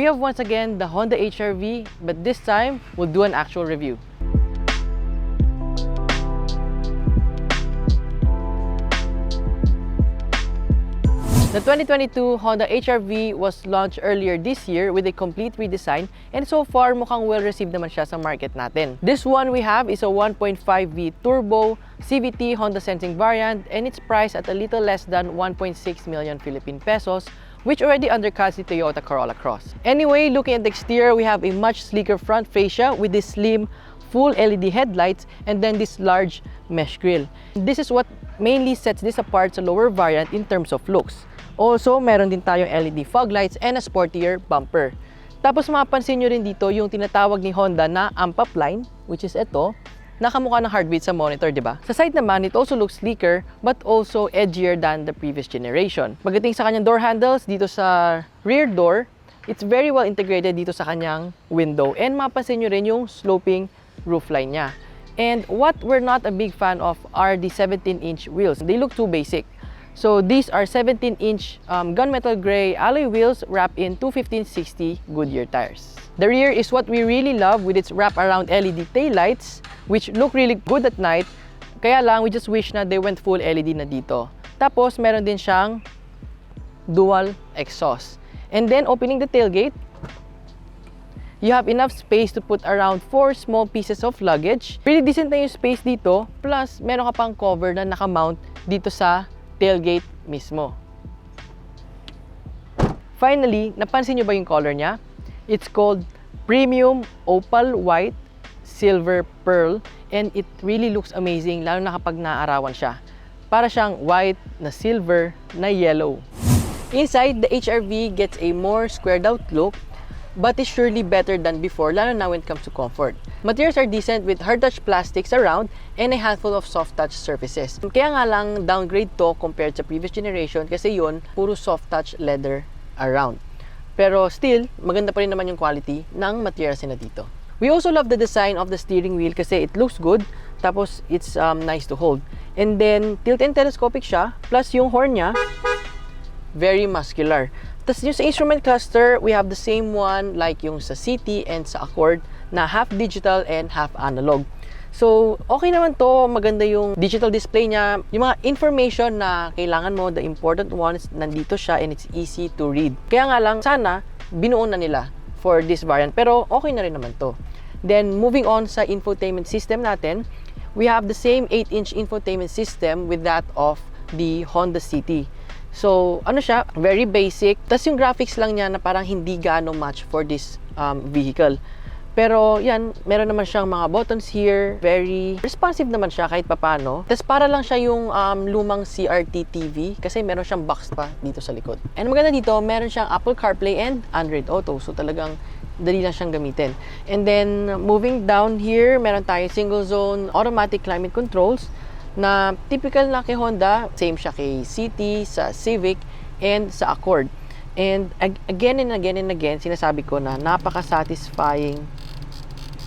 we have once again the Honda HR-V, but this time we'll do an actual review. The 2022 Honda HR-V was launched earlier this year with a complete redesign, and so far mukhang well-received naman siya sa market natin. This one we have is a 1.5V turbo CVT Honda Sensing variant, and it's priced at a little less than 1.6 million Philippine pesos, which already undercuts the Toyota Corolla Cross. Anyway, looking at the exterior, we have a much sleeker front fascia with this slim full LED headlights and then this large mesh grille. This is what mainly sets this apart sa lower variant in terms of looks. Also, meron din tayong LED fog lights and a sportier bumper. Tapos mapapansin nyo rin dito yung tinatawag ni Honda na AMP line, which is ito, nakamukha ng heartbeat sa monitor, di ba? Sa side naman, it also looks sleeker but also edgier than the previous generation. Pagdating sa kanyang door handles, dito sa rear door, it's very well integrated dito sa kanyang window. And mapapansin nyo rin yung sloping roofline niya. And what we're not a big fan of are the 17-inch wheels. They look too basic. So these are 17-inch gunmetal gray alloy wheels wrapped in 215/60 Goodyear tires. The rear is what we really love with its wrap-around LED taillights, which look really good at night. Kaya lang, we just wish na they went full LED na dito. Tapos, meron din siyang dual exhaust. And then, opening the tailgate, you have enough space to put around 4 small pieces of luggage. Really decent na yung space dito. Plus, meron ka pang cover na nakamount dito sa tailgate mismo. Finally, napansin nyo ba yung color niya? It's called Premium Opal White Silver Pearl, and it really looks amazing lalo na kapag naarawan siya. Para siyang white na silver na yellow. Inside, the HR-V gets a more squared out look, but is surely better than before, lalo na when it comes to comfort. Materials are decent with hard touch plastics around and a handful of soft touch surfaces. Kaya nga lang downgrade to compared sa previous generation kasi yun, puro soft touch leather around. Pero still, maganda pa rin naman yung quality ng materials na dito. We also love the design of the steering wheel kasi it looks good, tapos it's nice to hold. And then, tilt and telescopic siya, plus yung horn niya, very muscular. Tapos yung sa instrument cluster, we have the same one like yung sa CT and sa Accord na half digital and half analog. So, okay naman to. Maganda yung digital display niya. Yung mga information na kailangan mo, the important ones, nandito siya and it's easy to read. Kaya nga lang, sana binuo na nila for this variant. Pero okay na rin naman to. Then, moving on sa infotainment system natin, we have the same 8-inch infotainment system with that of the Honda City. So, ano siya? Very basic. Tapos yung graphics lang niya na parang hindi gaano match for this vehicle. Pero yan, meron naman siyang mga buttons here. Very responsive naman siya kahit papano. Tapos para lang siya yung lumang CRT TV kasi meron siyang box pa dito sa likod. And maganda dito, meron siyang Apple CarPlay and Android Auto. So talagang dali lang siyang gamitin. And then, moving down here, meron tayong single zone automatic climate controls na typical na kay Honda, same siya kay CT, sa Civic, and sa Accord. And again and again and again, sinasabi ko na napaka-satisfying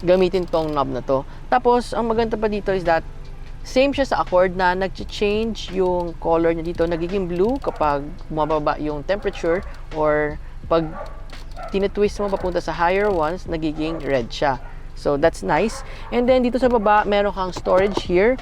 gamitin tong knob na to. Tapos, ang maganda pa dito is that same siya sa Accord na nag-change yung color niya dito. Nagiging blue kapag bumababa yung temperature or pag tinitwist mo papunta sa higher ones, nagiging red siya. So, that's nice. And then, dito sa baba, meron kang storage here.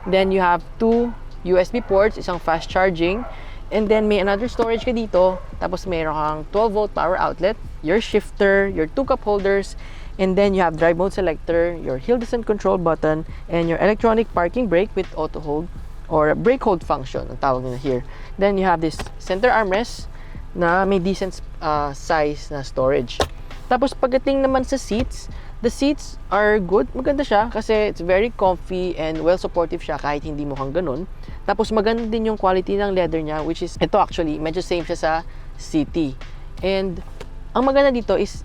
Then you have 2 USB ports, isang fast charging, and then may another storage ka dito. Tapos mayroon kang 12-volt power outlet, your shifter, your 2 cup holders, and then you have drive mode selector, your hill descent control button, and your electronic parking brake with auto hold or brake hold function, ang tawag nila here. Then you have this center armrest na may decent size na storage. Tapos pagdating naman sa seats, the seats are good. Maganda siya kasi it's very comfy and well supportive siya kahit hindi mo kang ganun. Tapos maganda din yung quality ng leather niya, which is, ito actually, medyo same siya sa CT. And ang maganda dito is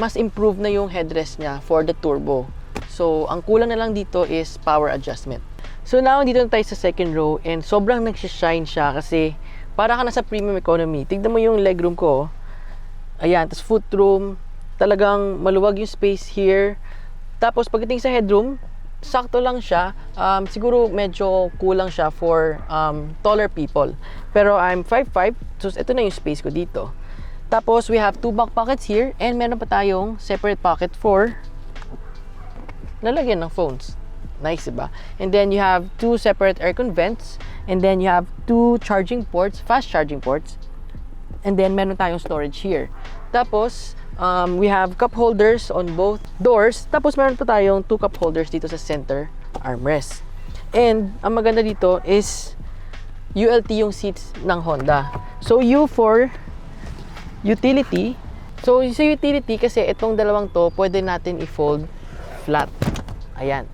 mas improve na yung headrest niya for the turbo. So, ang kulang na lang dito is power adjustment. So now, dito na tayo sa second row and sobrang nagsishine siya kasi para ka na sa premium economy. Tignan mo yung legroom ko. Ayan, tapos footroom. Talagang maluwag yung space here. Tapos pagdating sa headroom, sakto lang siya. Siguro medyo kulang siya for taller people. Pero I'm 5'5", so ito na yung space ko dito. Tapos, we have 2 back pockets here and meron pa tayong separate pocket for lalagyan ng phones. Nice, diba? And then, you have 2 separate aircon vents and then you have 2 charging ports, fast charging ports. And then, meron tayong storage here. Tapos, we have cup holders on both doors. Tapos, meron pa tayong 2 cup holders dito sa center armrest. And, ang maganda dito is ULT yung seats ng Honda. So, U for utility. So, sa utility, kasi itong dalawang to, pwede natin i-fold flat. Ayan.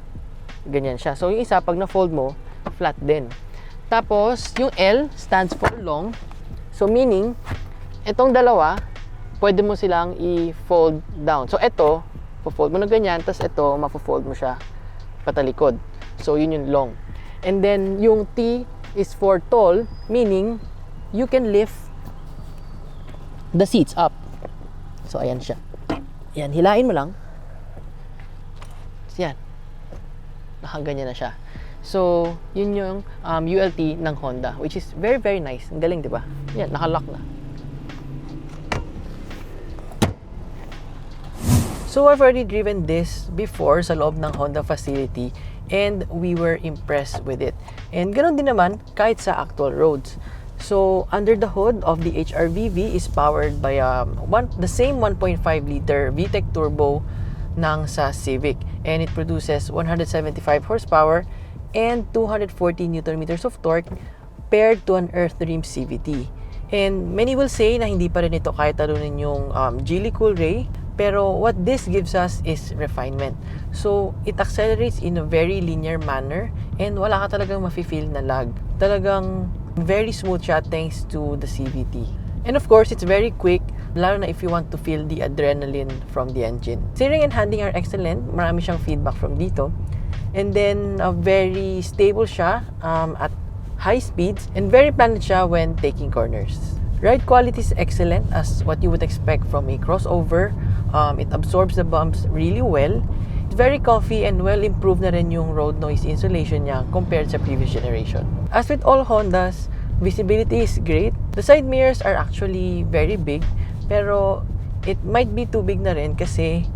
Ganyan siya. So, yung isa, pag na-fold mo, flat din. Tapos, yung L stands for long. So, meaning, itong dalawa, pwede mo silang i-fold down. So, ito, po-fold mo na ganyan, tapos ito, mapo-fold mo siya patalikod. So, yun yung long. And then, yung T is for tall, meaning, you can lift the seats up. So, ayan siya. Ayan, hilain mo lang. So, yan. Nakaganyan na siya. So, yun yung ULT ng Honda, which is very, very nice. Ang galing, di ba? Yan, nakalock na. So, I've already driven this before sa loob ng Honda facility and we were impressed with it. And ganoon din naman kahit sa actual roads. So, under the hood of the HR-VV is powered by the same 1.5 liter VTEC turbo ng sa Civic. And it produces 175 horsepower and 240 Nm of torque paired to an earth-rim CVT. And many will say na hindi pa rin ito kaya talunin yung Geely Coolray. Pero what this gives us is refinement. So, it accelerates in a very linear manner and wala ka talagang mafe-feel na lag. Talagang very smooth siya thanks to the CVT. And of course, it's very quick, lalo na if you want to feel the adrenaline from the engine. Steering and handling are excellent. Marami siyang feedback from dito. And then, very stable siya at high speeds and very planted siya when taking corners. Ride quality is excellent as what you would expect from a crossover. It absorbs the bumps really well. It's very comfy and well improved na rin yung road noise insulation niya compared sa previous generation. As with all Hondas, visibility is great. The side mirrors are actually very big, pero it might be too big na rin kasi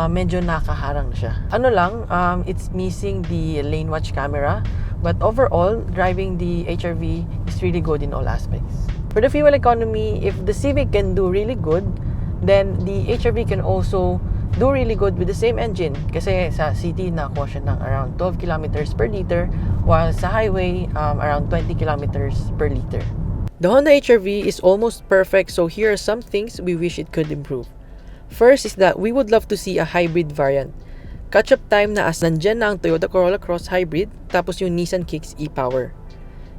medyo nakaharang siya. Ano lang, it's missing the lane watch camera, but overall, driving the HR-V is really good in all aspects. For the fuel economy, if the Civic can do really good, then the HR-V can also do really good with the same engine. Kasi sa city, nakuha siya ng around 12 kilometers per liter, while sa highway, around 20 kilometers per liter. The Honda HR-V is almost perfect, so here are some things we wish it could improve. First is that we would love to see a hybrid variant. Catch-up time na as nandyan na ang Toyota Corolla Cross Hybrid, tapos yung Nissan Kicks e-Power.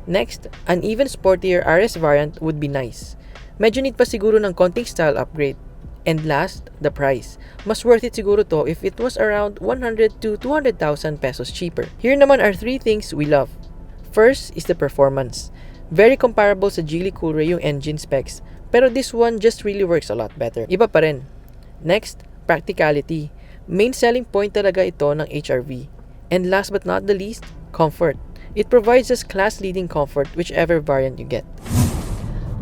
Next, an even sportier RS variant would be nice. Medyo need pa siguro ng konting style upgrade. And last, the price. Mas worth it siguro to if it was around 100 to 200,000 pesos cheaper. Here naman are 3 things we love. First is the performance. Very comparable sa Geely Coolray yung engine specs, pero this one just really works a lot better. Iba pa rin. Next, practicality. Main selling point talaga ito ng HR-V. And last but not the least, comfort. It provides us class-leading comfort whichever variant you get.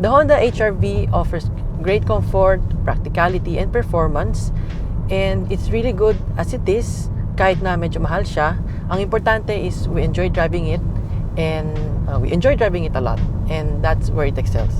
The Honda HR-V offers great comfort, practicality, and performance. And it's really good as it is, kahit na medyo mahal siya. Ang importante is we enjoy driving it, and we enjoy driving it a lot. And that's where it excels.